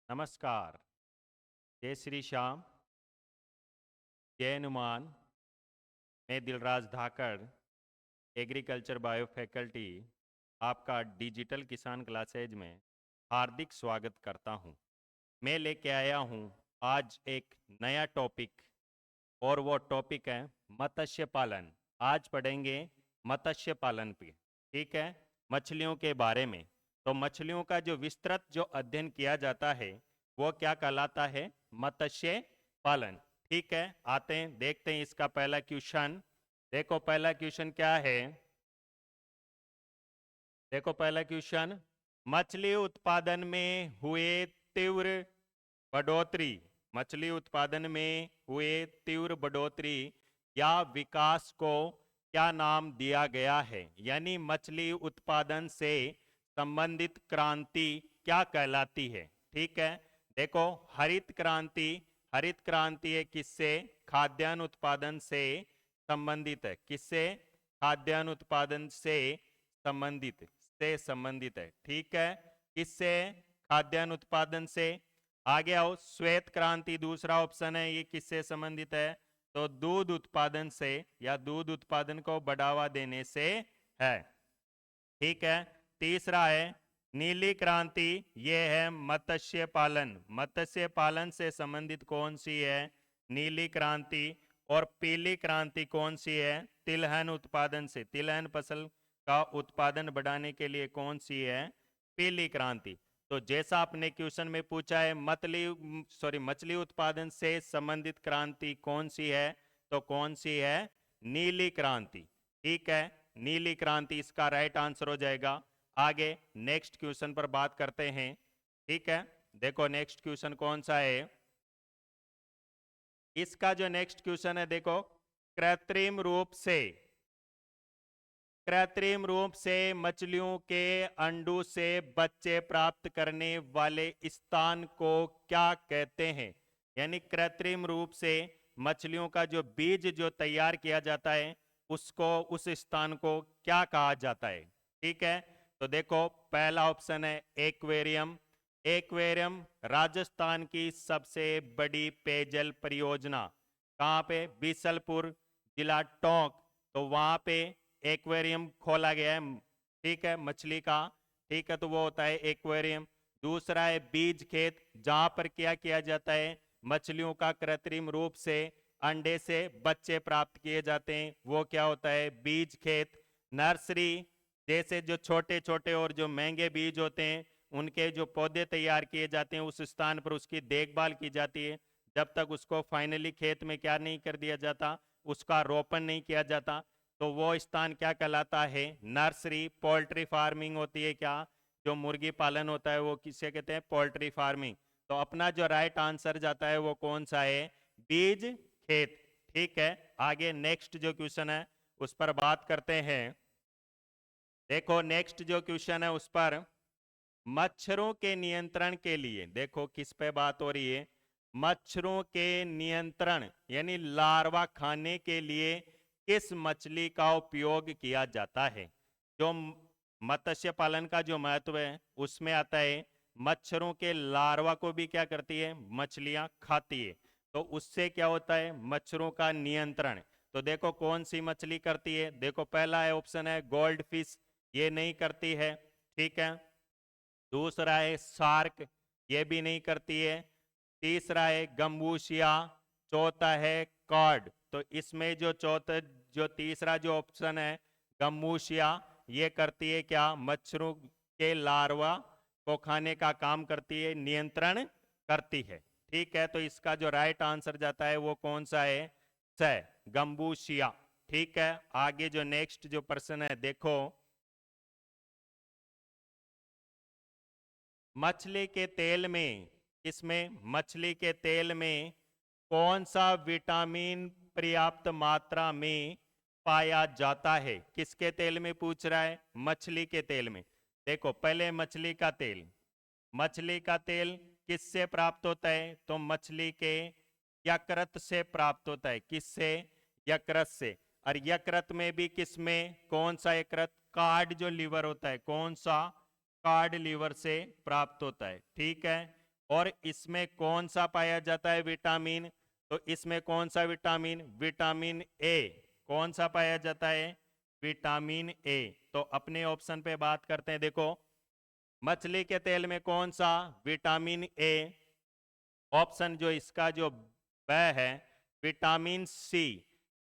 नमस्कार। जय श्री श्याम। जय हनुमान। मैं दिलराज धाकड़, एग्रीकल्चर बायो फैकल्टी, आपका डिजिटल किसान क्लासेज में हार्दिक स्वागत करता हूं। मैं लेके आया हूं आज एक नया टॉपिक, और वो टॉपिक है मत्स्य पालन। आज पढ़ेंगे मत्स्य पालन पे, ठीक है, मछलियों के बारे में। तो मछलियों का जो विस्तृत जो अध्ययन किया जाता है वो क्या कहलाता है? मत्स्य पालन। ठीक है, आते हैं, देखते हैं इसका पहला क्वेश्चन। देखो पहला क्वेश्चन क्या है। देखो पहला क्वेश्चन, मछली उत्पादन में हुए तीव्र बढ़ोतरी, मछली उत्पादन में हुए तीव्र बढ़ोतरी या विकास को क्या नाम दिया गया है? यानी मछली उत्पादन से संबंधित क्रांति क्या कहलाती है? ठीक है, देखो हरित क्रांति, हरित क्रांति है किससे? खाद्यान्न उत्पादन से संबंधित है। किससे? खाद्यान्न उत्पादन से संबंधित है। ठीक है, किससे? खाद्यान्न उत्पादन से। आगे आओ, श्वेत क्रांति दूसरा ऑप्शन है, ये किससे संबंधित है? तो दूध उत्पादन से या दूध उत्पादन को बढ़ावा देने से है। ठीक है, तीसरा है नीली क्रांति, ये है मत्स्य पालन। मत्स्य पालन से संबंधित कौन सी है? नीली क्रांति। और पीली क्रांति कौन सी है? तिलहन उत्पादन से, तिलहन फसल का उत्पादन बढ़ाने के लिए कौन सी है? पीली क्रांति। तो जैसा आपने क्वेश्चन में पूछा है मछली उत्पादन से संबंधित क्रांति कौन सी है, तो कौन सी है? नीली क्रांति। ठीक है, नीली क्रांति इसका राइट आंसर हो जाएगा। आगे नेक्स्ट क्वेश्चन पर बात करते हैं। ठीक है, देखो नेक्स्ट क्वेश्चन कौन सा है। इसका जो नेक्स्ट क्वेश्चन है, देखो कृत्रिम रूप से मछलियों के अंडों से बच्चे प्राप्त करने वाले स्थान को क्या कहते हैं? यानी कृत्रिम रूप से मछलियों का जो बीज जो तैयार किया जाता है उसको, उस स्थान को क्या कहा जाता है? ठीक है, तो देखो पहला ऑप्शन है एक्वेरियम। एक्वेरियम राजस्थान की सबसे बड़ी पेयजल परियोजना कहाँ पे? बीसलपुर, जिला टोंक। तो वहां पे एक्वेरियम खोला गया है, ठीक है, मछली का। ठीक है, तो वो होता है एक्वेरियम। दूसरा है बीज खेत, जहां पर क्या किया जाता है? मछलियों का कृत्रिम रूप से अंडे से बच्चे प्राप्त किए जाते हैं, वो क्या होता है? बीज खेत। नर्सरी, जैसे जो छोटे छोटे और जो महंगे बीज होते हैं उनके जो पौधे तैयार किए जाते हैं, उस स्थान पर उसकी देखभाल की जाती है जब तक उसको फाइनली खेत में क्या नहीं कर दिया जाता, उसका रोपण नहीं किया जाता। तो वो स्थान क्या कहलाता है? नर्सरी। पोल्ट्री फार्मिंग होती है क्या? जो मुर्गी पालन होता है वो किसे कहते हैं? Poultry farming. तो अपना जो राइट आंसर जाता है वो कौन सा है? बीज खेत। ठीक है, आगे नेक्स्ट जो क्वेश्चन है उस पर बात करते हैं। देखो नेक्स्ट जो क्वेश्चन है उस पर, मच्छरों के नियंत्रण के लिए, देखो किस पे बात हो रही है? मच्छरों के नियंत्रण यानी लार्वा खाने के लिए किस मछली का उपयोग किया जाता है? जो मत्स्य पालन का जो महत्व है उसमें आता है मच्छरों के लार्वा को भी क्या करती है? मछलियां खाती है। तो उससे क्या होता है? मच्छरों का नियंत्रण। तो देखो कौन सी मछली करती है। देखो पहला है ऑप्शन है गोल्ड फिश, ये नहीं करती है। ठीक है, दूसरा है शार्क, ये भी नहीं करती है। तीसरा है गम्बूशिया, चौथा है कॉड। तो इसमें जो चौथा, जो तीसरा जो ऑप्शन है गम्बूशिया, ये करती है क्या? मच्छरों के लार्वा को खाने का काम करती है, नियंत्रण करती है। ठीक है, तो इसका जो राइट आंसर जाता है वो कौन सा है? स, गम्बूशिया। ठीक है, आगे जो नेक्स्ट जो प्रश्न है, देखो मछली के तेल में, इसमें मछली के तेल में कौन सा विटामिन पर्याप्त मात्रा में पाया जाता है? किसके तेल में पूछ रहा है? मछली के तेल में। देखो पहले मछली का तेल, मछली का तेल किससे प्राप्त होता है? तो मछली के यकृत से प्राप्त होता है। किससे? यकृत से। और यकृत में भी किसमें? कौन सा यकृत? कार्ड जो लीवर होता है, कौन सा? कार्ड लीवर से प्राप्त होता है। ठीक है, और इसमें कौन सा पाया जाता है विटामिन? तो इसमें कौन सा विटामिन? Vitamin A. कौन सा पाया जाता है? Vitamin A. तो अपने ऑप्शन पे बात करते हैं। देखो, मछली के तेल में कौन सा? Vitamin A. ऑप्शन जो इसका जो ब है, विटामिन सी।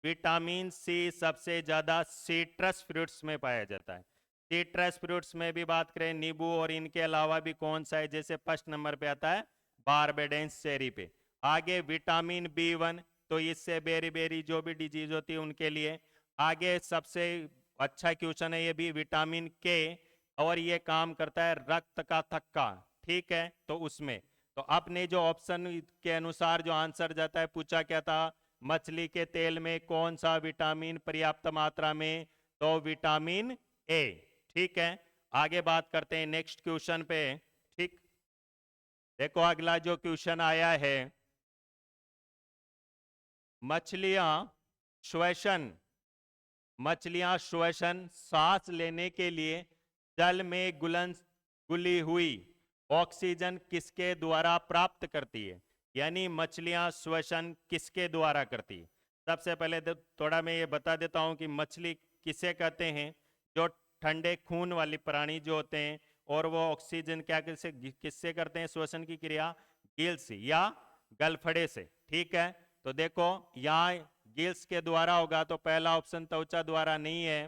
विटामिन सी सबसे ज्यादा सिट्रस फ्रूट्स में पाया जाता है। सिट्रस फ्रूट्स में भी बात करें, नींबू और इनके अलावा भी कौन सा है? जैसे फर्स्ट नंबर पे आता है बारबेडेंस चेरी पे। आगे विटामिन बी 1, तो इससे बेरी बेरी जो भी डिजीज होती है उनके लिए। आगे सबसे अच्छा क्वेश्चन है ये भी, विटामिन के, और ये काम करता है रक्त का थक्का। ठीक है, तो उसमें तो आपने जो ऑप्शन के अनुसार जो आंसर जाता है, पूछा क्या था? मछली के तेल में कौन सा विटामिन पर्याप्त मात्रा में? तो विटामिन ए। ठीक है, आगे बात करते हैं नेक्स्ट क्वेश्चन पे। ठीक, देखो अगला जो क्वेश्चन आया है, मछलियां श्वसन सांस लेने के लिए जल में घुली हुई ऑक्सीजन किसके द्वारा प्राप्त करती है? यानी मछलियां श्वसन किसके द्वारा करती है? सबसे पहले तो थोड़ा मैं ये बता देता हूं कि मछली किसे कहते हैं। जो ठंडे खून वाली प्राणी जो होते हैं, और वो ऑक्सीजन क्या किससे करते हैं श्वसन की क्रिया? गिल्स या गलफड़े से। ठीक है, तो देखो यहाँ गिल्स के द्वारा होगा, तो पहला ऑप्शन त्वचा द्वारा नहीं है,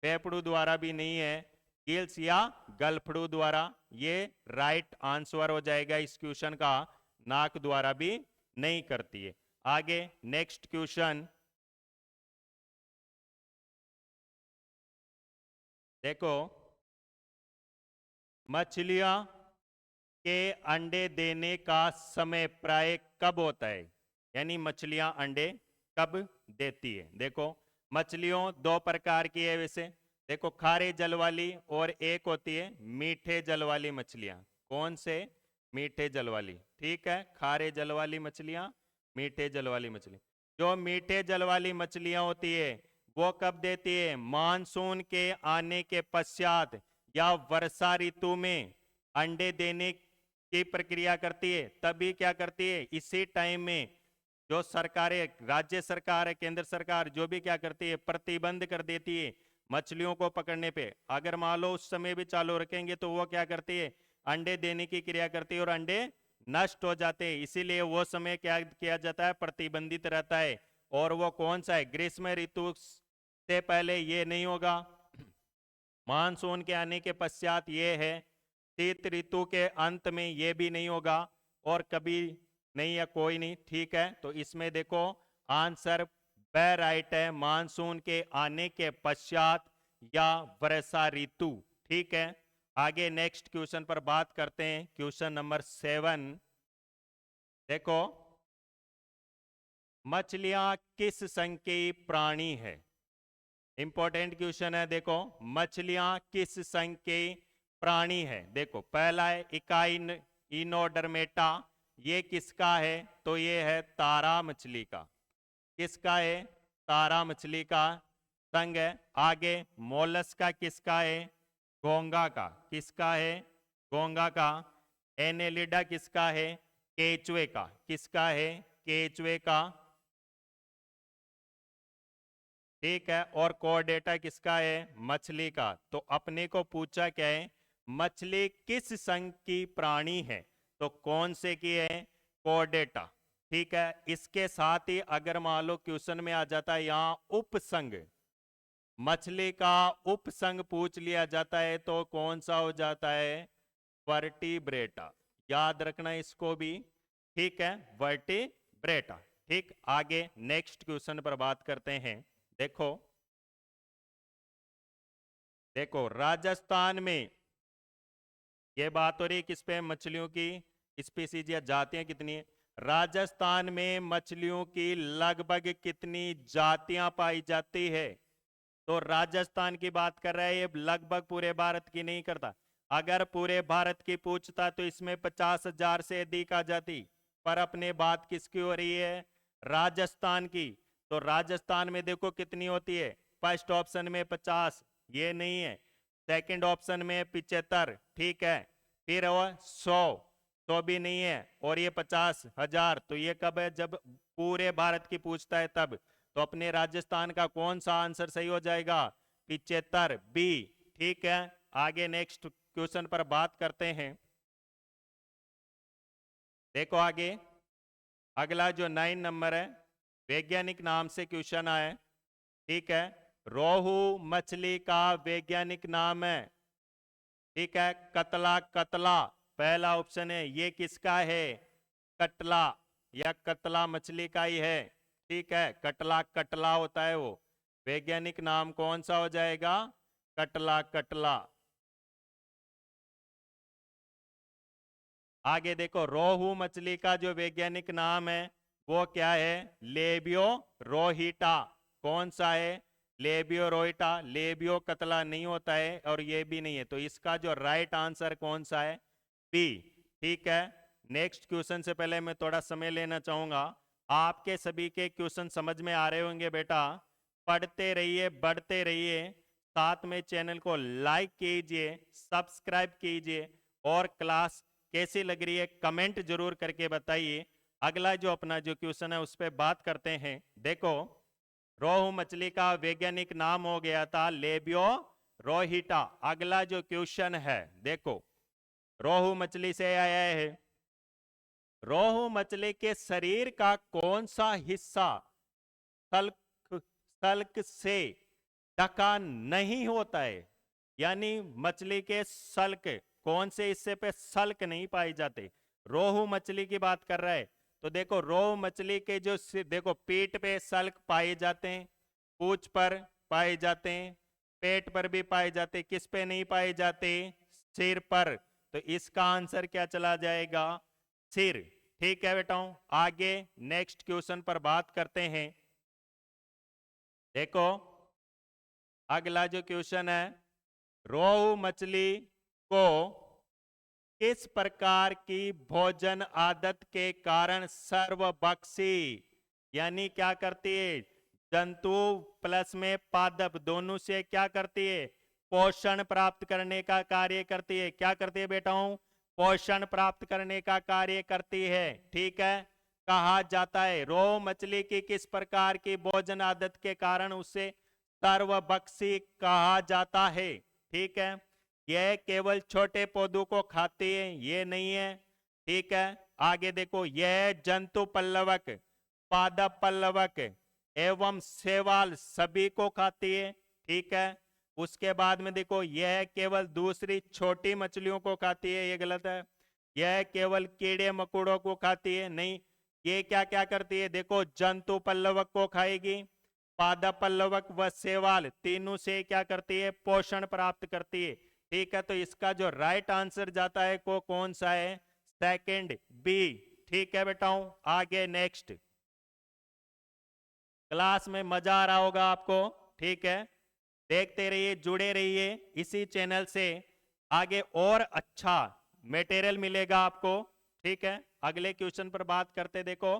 फेफड़ू द्वारा भी नहीं है, गिल्स या गलफड़ू द्वारा, ये राइट आंसर हो जाएगा इस क्वेश्चन का। नाक द्वारा भी नहीं करती है। आगे नेक्स्ट क्वेश्चन देखो, मछलियां के अंडे देने का समय प्राय कब होता है? यानी मछलियां अंडे कब देती है? देखो, मछलियों दो प्रकार की है वैसे। देखो, खारे जल वाली और एक होती है मीठे जल वाली मछलियां। कौन से? मीठे जल वाली। ठीक है, खारे जल वाली मछलियां, मीठे जल वाली मछली। जो मीठे जल वाली मछलियां होती है वो कब देती है? मानसून के आने के पश्चात या वर्षा ऋतु में अंडे देने की प्रक्रिया करती है। तभी क्या करती है? इसी टाइम में जो सरकारें, राज्य सरकार है, केंद्र सरकार, जो भी क्या करती है, प्रतिबंध कर देती है मछलियों को पकड़ने पे। अगर मान लो उस समय भी चालू रखेंगे तो वो क्या करती है? अंडे देने की क्रिया करती है और अंडे नष्ट हो जाते हैं। इसीलिए वो समय क्या किया जाता है? प्रतिबंधित रहता है। और वो कौन सा है? ग्रीष्म ऋतु से पहले ये नहीं होगा, मानसून के आने के पश्चात ये है, शीत ऋतु के अंत में ये भी नहीं होगा, और कभी नहीं है, कोई नहीं। ठीक है, तो इसमें देखो आंसर ब राइट है, मानसून के आने के पश्चात या वर्षा ऋतु। ठीक है, आगे नेक्स्ट क्वेश्चन पर बात करते हैं। क्वेश्चन नंबर 7 देखो, मछलियां किस संघ की प्राणी है? इंपॉर्टेंट क्वेश्चन है। देखो, मछलियां किस संघ के प्राणी है? देखो, पहला है इकाइन इनोडर्मेटा, ये किसका है? तो ये है तारा मछली का। किसका है? तारा मछली का संघ है। आगे मोलस्का किसका है? घोंगा का। किसका है? घोंगा का। एनेलिडा किसका है? केचुए का। किसका है? केचुए का। ठीक है, और कोर्डेटा किसका है? मछली का। तो अपने को पूछा क्या है? मछली किस संघ की प्राणी है? तो कौन से की है? कोर्डेटा। ठीक है, इसके साथ ही अगर मान लो क्वेश्चन में आ जाता है यहां उपसंघ, मछली का उपसंघ पूछ लिया जाता है तो कौन सा हो जाता है? वर्टिब्रेटा। याद रखना इसको भी। ठीक है, वर्टिब्रेटा। ठीक, आगे नेक्स्ट क्वेश्चन पर बात करते हैं। देखो, देखो राजस्थान में ये बात हो रही किस पे? मछलियों की स्पीसीज या जातियां कितनी है। राजस्थान में मछलियों की लगभग कितनी जातियां पाई जाती है? तो राजस्थान की बात कर रहा है ये, लगभग पूरे भारत की नहीं करता। अगर पूरे भारत की पूछता तो इसमें 50,000 से अधिक आ जाती, पर अपने बात किसकी हो रही है? राजस्थान की। तो राजस्थान में देखो कितनी होती है। फर्स्ट ऑप्शन में 50, ये नहीं है। सेकंड ऑप्शन में 75, ठीक है, फिर 100, तो भी नहीं है, और ये 50,000, तो ये कब है? जब पूरे भारत की पूछता है तब। तो अपने राजस्थान का कौन सा आंसर सही हो जाएगा? 75, बी। ठीक है, आगे नेक्स्ट क्वेश्चन पर बात करते हैं। देखो आगे, अगला जो 9 नंबर है, वैज्ञानिक नाम से क्वेश्चन आया। ठीक है, रोहू मछली का वैज्ञानिक नाम है, ठीक है, कतला। कतला पहला ऑप्शन है, ये किसका है? कटला, या कतला मछली का ही है। ठीक है, कटला, कटला होता है वो। वैज्ञानिक नाम कौन सा हो जाएगा? कटला, कटला। आगे देखो, रोहू मछली का जो वैज्ञानिक नाम है वो क्या है? लेबियो रोहिटा। कौन सा है? लेबियो रोहिटा। लेबियो कतला नहीं होता है, और ये भी नहीं है, तो इसका जो राइट आंसर कौन सा है? बी। ठीक है, नेक्स्ट क्वेश्चन से पहले मैं थोड़ा समय लेना चाहूंगा। आपके सभी के क्वेश्चन समझ में आ रहे होंगे बेटा। पढ़ते रहिए, बढ़ते रहिए, साथ में चैनल को लाइक कीजिए, सब्सक्राइब कीजिए, और क्लास कैसी लग रही है कमेंट जरूर करके बताइए। अगला जो अपना जो क्वेश्चन है उस पर बात करते हैं। देखो, रोहू मछली का वैज्ञानिक नाम हो गया था लेबियो रोहिटा। अगला जो क्वेश्चन है, देखो, रोहू मछली से आया है, रोहू मछली के शरीर का कौन सा हिस्सा सल्क सल्क से ढका नहीं होता है? यानी मछली के सल्क, कौन से हिस्से पे सल्क नहीं पाए जाते? रोहू मछली की बात कर रहा है। तो देखो, रोहू मछली के जो देखो, पीठ पे सल्क पाए जाते हैं, पूंछ पर पाए जाते हैं, पेट पर भी पाए जाते, किस पे नहीं पाए जाते? सिर पर। तो इसका आंसर क्या चला जाएगा? सिर। ठीक है बेटाओं, आगे नेक्स्ट क्वेश्चन पर बात करते हैं। देखो, अगला जो क्वेश्चन है, रोहू मछली को किस प्रकार की भोजन आदत के कारण सर्वभक्षी, यानी क्या करती है? जंतु प्लस में पादप दोनों से क्या करती है? पोषण प्राप्त करने का कार्य करती है। क्या करती है बेटाओं? पोषण प्राप्त करने का कार्य करती है। ठीक है, कहा जाता है रोहू मछली की किस प्रकार की भोजन आदत के कारण उसे सर्वभक्षी कहा जाता है? ठीक है, यह केवल छोटे पौधों को खाती है, ये नहीं है। ठीक है, आगे देखो, यह जंतु पल्लवक, पादप पल्लवक एवं शैवाल सभी को खाती है। ठीक है, उसके बाद में देखो, यह केवल दूसरी छोटी मछलियों को खाती है, ये गलत है। यह केवल कीड़े मकोड़ों को खाती है, नहीं। ये क्या क्या करती है? देखो, जंतु पल्लवक को खाएगी, पादप पल्लवक व शैवाल तीनों से क्या करती है? पोषण प्राप्त करती है। ठीक है, तो इसका जो राइट आंसर जाता है को कौन सा है? Second, B. ठीक है बेटाओं, आगे नेक्स्ट। क्लास में मजा आ रहा होगा आपको। ठीक है, देखते रहिए, जुड़े रहिए इसी चैनल से, आगे और अच्छा मटेरियल मिलेगा आपको। ठीक है, अगले क्वेश्चन पर बात करते। देखो,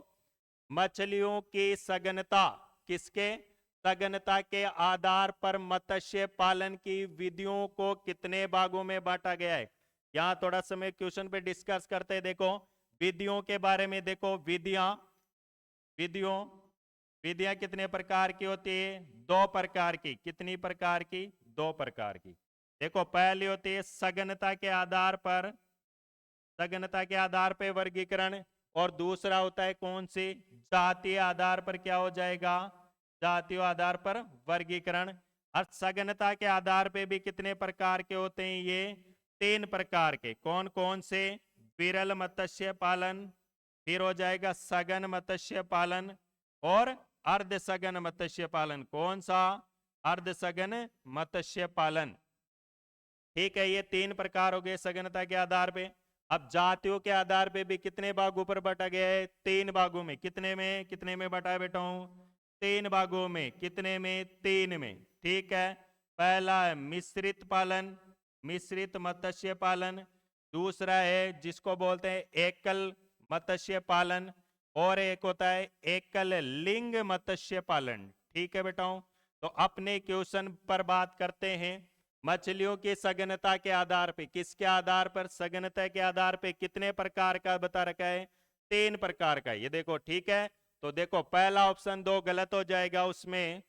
मछलियों की सघनता, किसके? सघनता के आधार पर मत्स्य पालन की विधियों को कितने भागों में बांटा गया है? यहां थोड़ा समय क्वेश्चन पे डिस्कस करते हैं। देखो, विधियों के बारे में देखो, विधियां विधियों विधियां कितने प्रकार की होती है? 2 प्रकार की। कितनी प्रकार की? 2 प्रकार की। देखो, पहली होती है सघनता के आधार पर, सघनता के आधार पर वर्गीकरण, और दूसरा होता है कौन सी? जातीय आधार पर क्या हो जाएगा? जातीय आधार पर वर्गीकरण। और सघनता के आधार पे भी कितने प्रकार के होते हैं? ये 3 प्रकार के। कौन कौन से? विरल मत्स्य पालन, फिर हो जाएगा सघन मत्स्य पालन, और अर्ध सघन मत्स्य पालन। कौन सा? अर्ध सघन मत्स्य पालन। ठीक है, ये 3 प्रकार हो गए सघनता के आधार पे। अब जातियों के आधार पे भी कितने भागों पर बांटा गया है? 3 भागों में। कितने में बांटा है बेटा? 3 भागों में। कितने में? 3 में। ठीक है, पहला है मिश्रित पालन, मिश्रित मत्स्य पालन। दूसरा है जिसको बोलते हैं एकल मत्स्य पालन, और एक होता है एकल लिंग मत्स्य पालन। ठीक है बेटाओं, तो अपने क्वेश्चन पर बात करते हैं। मछलियों की सघनता के आधार पे, किसके आधार पर? सघनता के आधार पे। कितने प्रकार का बता रखा है? 3 प्रकार का। ये देखो, ठीक है। तो देखो, पहला ऑप्शन 2 गलत हो जाएगा उसमें,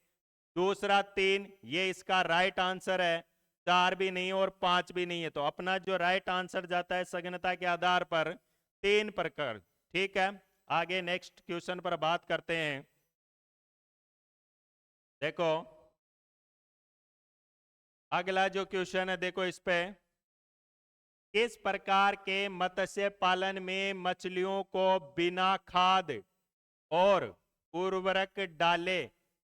दूसरा 3 ये इसका राइट आंसर है, 4 भी नहीं और 5 भी नहीं है। तो अपना जो राइट आंसर जाता है सघनता के आधार पर 3 प्रकार। ठीक है, आगे नेक्स्ट क्वेश्चन पर बात करते हैं। देखो अगला जो क्वेश्चन है, देखो इस पे, किस प्रकार के मत्स्य पालन में मछलियों को बिना खाद और उर्वरक डाले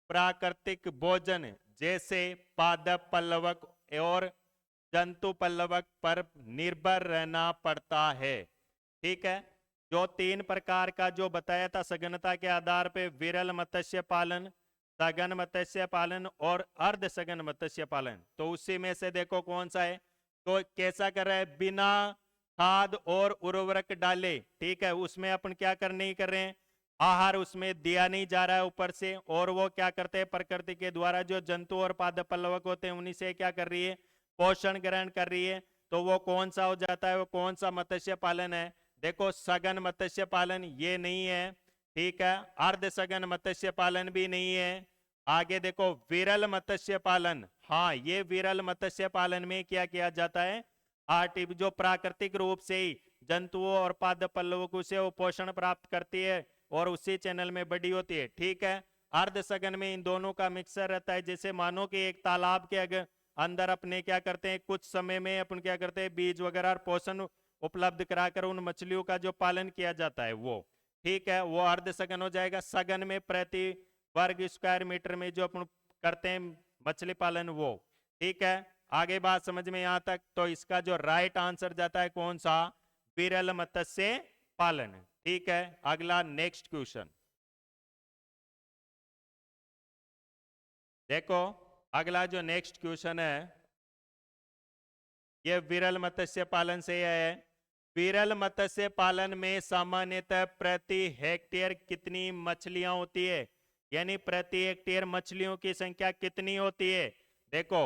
प्राकृतिक भोजन जैसे पादप पल्लवक और जंतु पल्लवक पर निर्भर रहना पड़ता है? ठीक है, जो 3 प्रकार का जो बताया था सघनता के आधार पे, विरल मत्स्य पालन, सघन मत्स्य पालन और अर्ध सघन मत्स्य पालन, तो उसी में से देखो कौन सा है। तो कैसा कर रहा है? बिना खाद और उर्वरक डाले। ठीक है, उसमें अपन क्या कर नहीं कर रहे हैं, आहार उसमें दिया नहीं जा रहा है ऊपर से, और वो क्या करते हैं, प्रकृति के द्वारा जो जंतु और पादप पल्लवक होते हैं उन्हीं से क्या कर रही है, पोषण ग्रहण कर रही है। तो वो कौन सा हो जाता है, वो कौन सा मत्स्य पालन है? देखो, सघन मत्स्य पालन ये नहीं है। ठीक है, अर्ध सघन मत्स्य पालन भी नहीं है। आगे देखो, विरल मत्स्य पालन, हाँ ये विरल मत्स्य पालन में क्या किया जाता है, जो प्राकृतिक रूप से ही जंतुओं और पादप पल्लवों से वो पोषण प्राप्त करती है और उसी चैनल में बड़ी होती है। ठीक है, अर्ध सघन में इन दोनों का मिक्सर रहता है। जैसे मानो कि एक तालाब के अगर अंदर अपने क्या करते हैं, कुछ समय में अपन क्या करते हैं, बीज वगैरह और पोषण उपलब्ध कराकर उन मछलियों का जो पालन किया जाता है वो। ठीक है, वो अर्ध सघन हो जाएगा। सघन में प्रति वर्ग स्क्वायर मीटर में जो अपन करते हैं मछली पालन वो। ठीक है, आगे बात समझ में यहां तक? तो इसका जो राइट आंसर जाता है कौन सा, विरल मत्स्य पालन। ठीक है, अगला नेक्स्ट क्वेश्चन देखो, अगला जो नेक्स्ट क्वेश्चन है ये विरल मत्स्य पालन से है। विरल मत्स्य पालन में सामान्यतः प्रति हेक्टेयर कितनी मछलियां होती है, यानी प्रति हेक्टेयर मछलियों की संख्या कितनी होती है? देखो,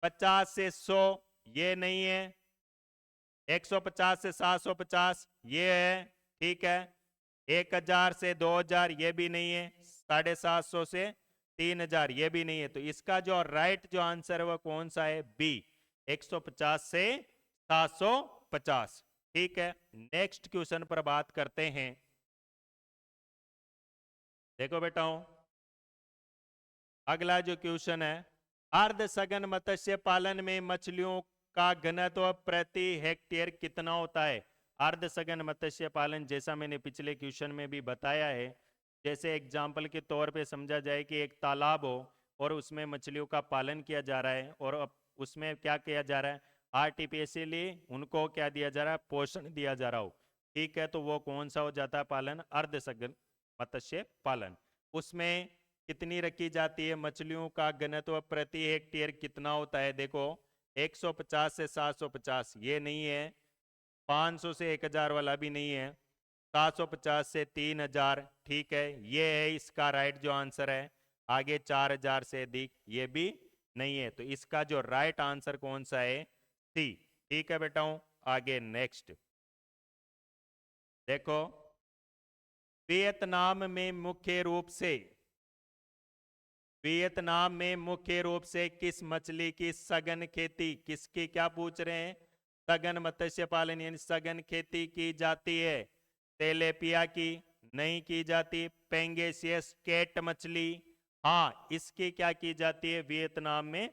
50 से 100 ये नहीं है, 150 से 750 ये है, ठीक है, 1000 से 2000 ये भी नहीं है, 750 से 3000 ये भी नहीं है। तो इसका जो राइट जो आंसर है वो कौन सा है? बी, 150 से 750। ठीक है, नेक्स्ट क्वेश्चन पर बात करते हैं। देखो बेटाओ, अगला जो क्वेश्चन है, अर्ध सघन मत्स्य पालन में मछलियों का घनत्व प्रति हेक्टेयर कितना होता है? अर्ध सघन मत्स्य पालन, जैसा मैंने पिछले क्वेश्चन में भी बताया है, जैसे एग्जाम्पल के तौर पे समझा जाए कि एक तालाब हो और उसमें मछलियों का पालन किया जा रहा है, और अब उसमें क्या किया जा रहा है, आर्टिफिशियली उनको क्या दिया जा रहा है, पोषण दिया जा रहा हो। ठीक है, तो वो कौन सा हो जाता है पालन? अर्ध सघन मत्स्य पालन। उसमें कितनी रखी जाती है मछलियों का घनत्व प्रति हेक्टेयर कितना होता है? देखो, 150 से 750 ये नहीं है, 500 से 1000 वाला भी नहीं है, 750 से 3000, ठीक है, ये है इसका राइट जो आंसर है। आगे 4000 से अधिक ये भी नहीं है। तो इसका जो राइट आंसर कौन सा है? सी। ठीक है बेटाओं, आगे नेक्स्ट देखो, वियतनाम में मुख्य रूप से किस मछली की सघन खेती, किसकी क्या पूछ रहे हैं, सघन मत्स्य पालन यानी सघन खेती की जाती है? तेलेपिया की नहीं की जाती, पेंगेसियस कैट मछली, हाँ इसकी क्या की जाती है, वियतनाम में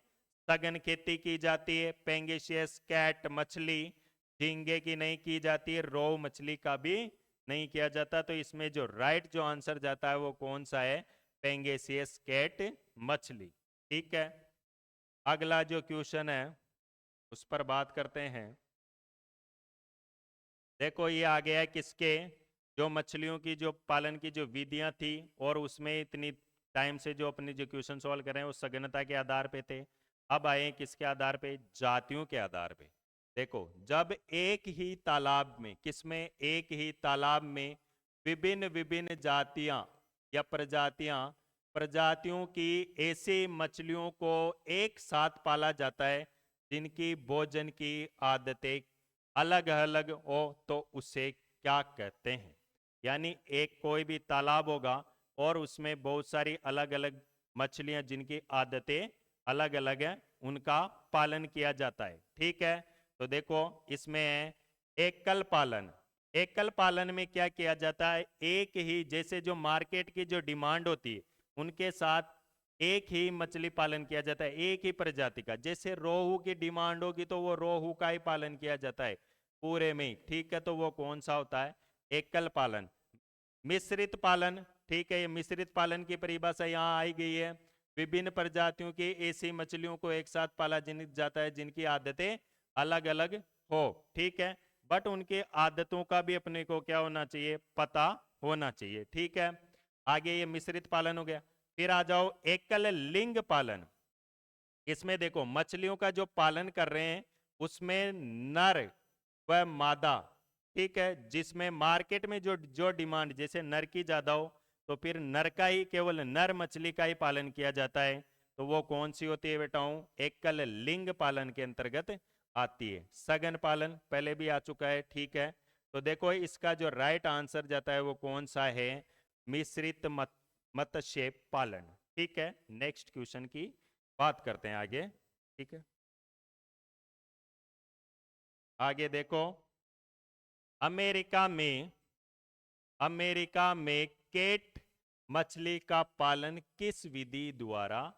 सघन खेती की जाती है। पेंगेसियस कैट मछली, झींगे की नहीं की जाती है, रोहू मछली का भी नहीं किया जाता। तो इसमें जो राइट जो आंसर जाता है वो कौन सा है? पेंगेसियस कैट मछली। ठीक है, अगला जो क्वेश्चन है उस पर बात करते हैं। देखो, ये आ गया है किसके, जो मछलियों की जो पालन की जो विधियां थी, और उसमें इतनी टाइम से जो अपने जो क्वेश्चन सॉल्व कर रहे हैं वो सघनता के आधार पे थे। अब आए किसके आधार पे? जातियों के आधार पे। देखो, जब एक ही तालाब में, किसमें, एक ही तालाब में विभिन्न विभिन्न जातियां या प्रजातियों की ऐसी मछलियों को एक साथ पाला जाता है जिनकी भोजन की आदतें अलग अलग हो तो उसे क्या कहते हैं? यानी एक कोई भी तालाब होगा और उसमें बहुत सारी अलग अलग मछलियां जिनकी आदतें अलग अलग हैं, उनका पालन किया जाता है। ठीक है, तो देखो इसमें है एकल पालन। एकल पालन में क्या किया जाता है, एक ही जैसे जो मार्केट की जो डिमांड होती है उनके साथ एक ही मछली पालन किया जाता है, एक ही प्रजाति का। जैसे रोहू की डिमांड होगी तो वो रोहू का ही पालन किया जाता है पूरे में ही। ठीक है, तो वो कौन सा होता है? एकल पालन। मिश्रित पालन, ठीक है, ये मिश्रित पालन की परिभाषा यहाँ आई गई है। विभिन्न प्रजातियों की ऐसी मछलियों को एक साथ पाला जाता है जिनकी आदतें अलग अलग हो। ठीक है, बट उनके आदतों का भी अपने को क्या होना चाहिए, पता होना चाहिए। ठीक है, आगे ये मिश्रित पालन हो गया। फिर आ जाओ एकल लिंग पालन। इसमें देखो मछलियों का जो पालन कर रहे हैं उसमें नर व मादा, ठीक है, जिसमें मार्केट में जो जो डिमांड जैसे नर की ज्यादा हो तो फिर नर का ही, केवल नर मछली का ही पालन किया जाता है। तो वो कौन सी होती है बेटाओं? एकल लिंग पालन के अंतर्गत आती है। सघन पालन पहले भी आ चुका है। ठीक है, तो देखो इसका जो राइट आंसर जाता है वो कौन सा है? मिश्रित मत्स्य पालन। ठीक है, नेक्स्ट क्वेश्चन की बात करते हैं आगे। ठीक है, आगे देखो अमेरिका में केट मछली का पालन किस विधि द्वारा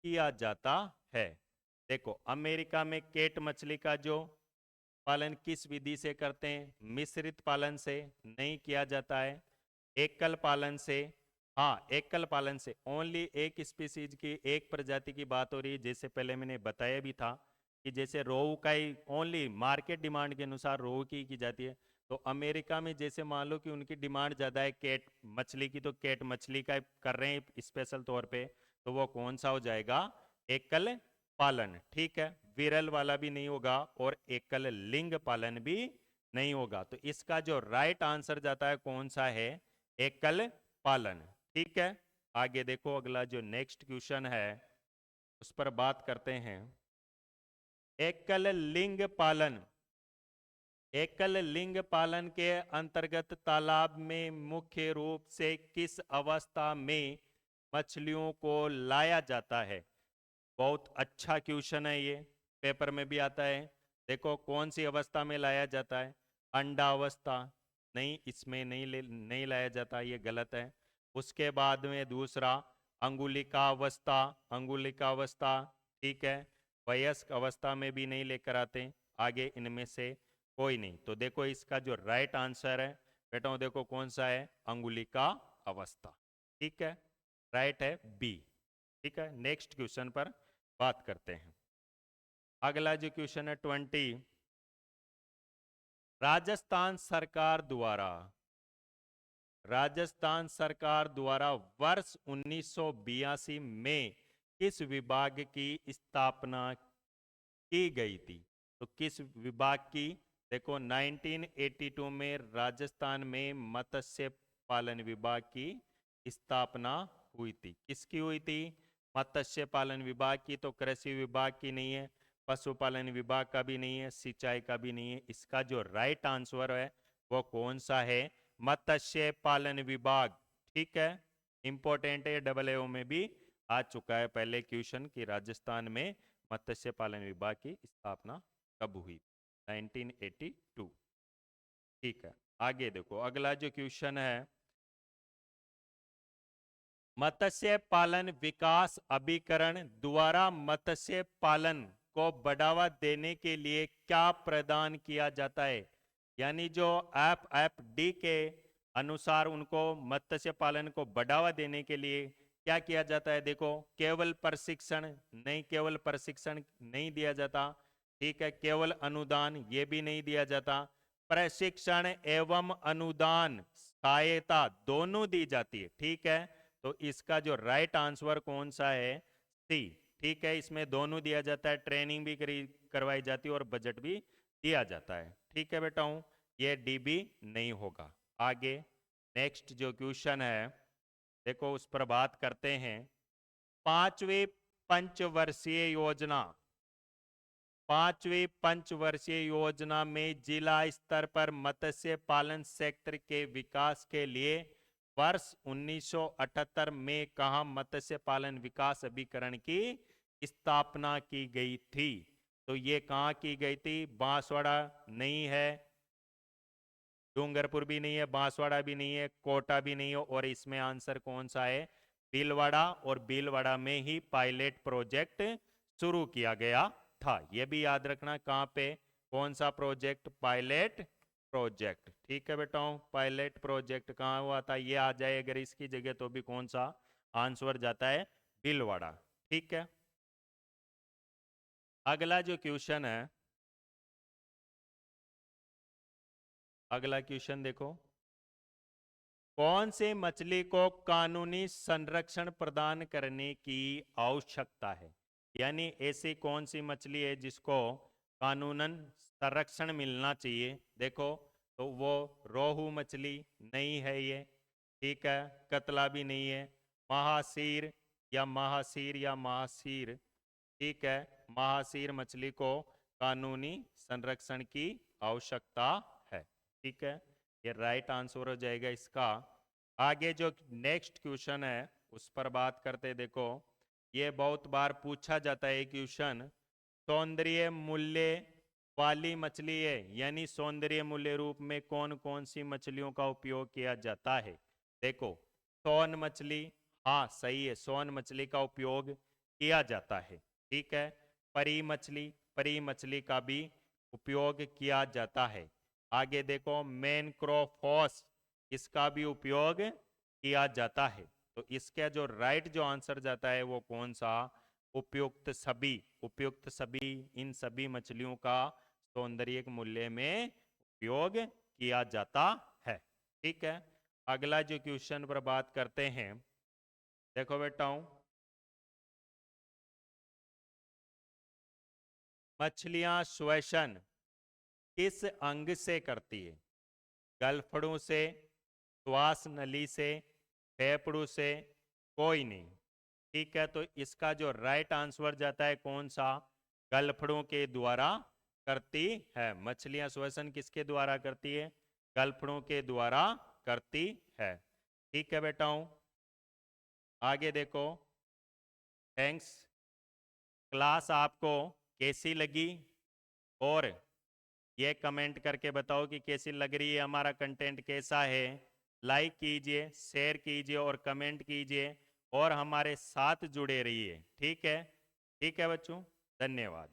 किया जाता है? देखो अमेरिका में केट मछली का जो पालन किस विधि से करते हैं? मिश्रित पालन से नहीं किया जाता है, एकल पालन से। हाँ, एकल पालन से ओनली एक स्पीसीज की, एक प्रजाति की बात हो रही है। जैसे पहले मैंने बताया भी था कि जैसे रोहू का ही ओनली मार्केट डिमांड के अनुसार रोहू की जाती है। तो अमेरिका में जैसे मान लो कि उनकी डिमांड ज़्यादा है केट मछली की, तो केट मछली का कर रहे हैं स्पेशल तौर पे, तो वो कौन सा हो जाएगा? एकल पालन। ठीक है, विरल वाला भी नहीं होगा और एकल लिंग पालन भी नहीं होगा। तो इसका जो राइट आंसर जाता है कौन सा है? एकल पालन। ठीक है, आगे देखो अगला जो नेक्स्ट क्वेश्चन है उस पर बात करते हैं। एकल लिंग पालन, एकल लिंग पालन के अंतर्गत तालाब में मुख्य रूप से किस अवस्था में मछलियों को लाया जाता है? बहुत अच्छा क्वेश्चन है ये, पेपर में भी आता है। देखो कौन सी अवस्था में लाया जाता है? अंडा अवस्था, नहीं, इसमें नहीं लाया जाता, ये गलत है। उसके बाद में दूसरा अंगुलिका अवस्था, अंगुलिका अवस्था, ठीक है, वयस्क अवस्था में भी नहीं लेकर आते। आगे इनमें से कोई नहीं। तो देखो इसका जो राइट आंसर है बेटा, देखो कौन सा है? अंगुलिका अवस्था। ठीक है, राइट है बी। ठीक है, नेक्स्ट क्वेश्चन पर बात करते हैं। अगला जो क्वेश्चन है 20, राजस्थान सरकार द्वारा वर्ष 1982 में किस विभाग की स्थापना की गई थी? तो किस विभाग की? देखो 1982 में राजस्थान में मत्स्य पालन विभाग की स्थापना हुई थी। किसकी हुई थी? मत्स्य पालन विभाग की। तो कृषि विभाग की नहीं है, पशुपालन विभाग का भी नहीं है, सिंचाई का भी नहीं है। इसका जो राइट आंसर है वो कौन सा है? मत्स्य पालन विभाग। ठीक है, इंपॉर्टेंट है, AA में भी आ चुका है पहले क्वेश्चन कि राजस्थान में मत्स्य पालन विभाग की स्थापना कब हुई? 1982। ठीक है, आगे देखो अगला जो क्वेश्चन है, मत्स्य पालन विकास अभिकरण द्वारा मत्स्य पालन को बढ़ावा देने के लिए क्या प्रदान किया जाता है? यानी जो FFD के अनुसार उनको मत्स्य पालन को बढ़ावा देने के लिए क्या किया जाता है? देखो केवल प्रशिक्षण नहीं, केवल प्रशिक्षण नहीं दिया जाता। ठीक है, केवल अनुदान ये भी नहीं दिया जाता, प्रशिक्षण एवं अनुदान सहायता दोनों दी जाती है। ठीक है, तो इसका जो राइट आंसर कौन सा है? सी। ठीक है, इसमें दोनों दिया जाता है, ट्रेनिंग भी करवाई जाती है और बजट भी दिया जाता है। ठीक है बेटाओं, ये DB नहीं होगा। आगे नेक्स्ट जो क्वेश्चन है देखो उस पर बात करते हैं। 5वीं पंचवर्षीय योजना, 5वीं पंचवर्षीय योजना में जिला स्तर पर मत्स्य पालन सेक्टर के विकास के लिए वर्ष 1978 में कहाँ मत्स्य पालन विकास अभिकरण की स्थापना की गई थी? तो ये कहाँ की गई थी? बांसवाड़ा नहीं है, डूंगरपुर भी नहीं है, बांसवाड़ा भी नहीं है, कोटा भी नहीं है, और इसमें आंसर कौन सा है? भीलवाड़ा। और भीलवाड़ा में ही पायलट प्रोजेक्ट शुरू किया गया था। यह भी याद रखना, कहाँ पे, कौन सा प्रोजेक्ट? Pilot project. ठीक है बेटाओं, पायलट प्रोजेक्ट कहाँ हुआ था? ये आ जाए अगर इसकी जगह तो भी कौन सा आंसर जाता है? भीलवाड़ा। ठीक है, अगला जो क्वेश्चन है, अगला क्वेश्चन देखो, कौन से मछली को कानूनी संरक्षण प्रदान करने की आवश्यकता है? यानी ऐसी कौन सी मछली है जिसको कानूनन संरक्षण मिलना चाहिए? देखो, तो वो रोहू मछली नहीं है ये, ठीक है, कतला भी नहीं है, महासीर या महासीर या महासीर, ठीक है, महासीर मछली को कानूनी संरक्षण की आवश्यकता है। ठीक है, ये राइट आंसर हो जाएगा इसका। आगे जो नेक्स्ट क्वेश्चन है उस पर बात करते, देखो ये बहुत बार पूछा जाता है क्वेश्चन, सौंदर्य मूल्य वाली मछली है, यानी सौंदर्य मूल्य रूप में कौन कौन सी मछलियों का उपयोग किया जाता है? देखो, सोन मछली, हाँ सही है, सोन मछली का उपयोग किया जाता है। ठीक है, परी मछली, परी मछली का भी उपयोग किया जाता है। आगे देखो, मैनक्रोफॉस, इसका भी उपयोग किया जाता है। तो इसका जो राइट जो आंसर जाता है वो कौन सा? उपयुक्त सभी, उपयुक्त सभी, इन सभी मछलियों का सौंदर्य मूल्य में उपयोग किया जाता है। ठीक है, अगला जो क्वेश्चन पर बात करते हैं, देखो बेटाओं, मछलियां श्वसन किस अंग से करती है? गलफड़ों से, श्वास नली से, फेफड़ों से, कोई नहीं। ठीक है, तो इसका जो राइट आंसर जाता है कौन सा? गलफड़ों के द्वारा करती है। मछलियां श्वसन किसके द्वारा करती है? गलफड़ों के द्वारा करती है। ठीक है बेटाओं, आगे देखो, थैंक्स। क्लास आपको कैसी लगी? और ये कमेंट करके बताओ कि कैसी लग रही है, हमारा कंटेंट कैसा है। लाइक कीजिए, शेयर कीजिए और कमेंट कीजिए और हमारे साथ जुड़े रहिए। ठीक है, ठीक है बच्चों, धन्यवाद।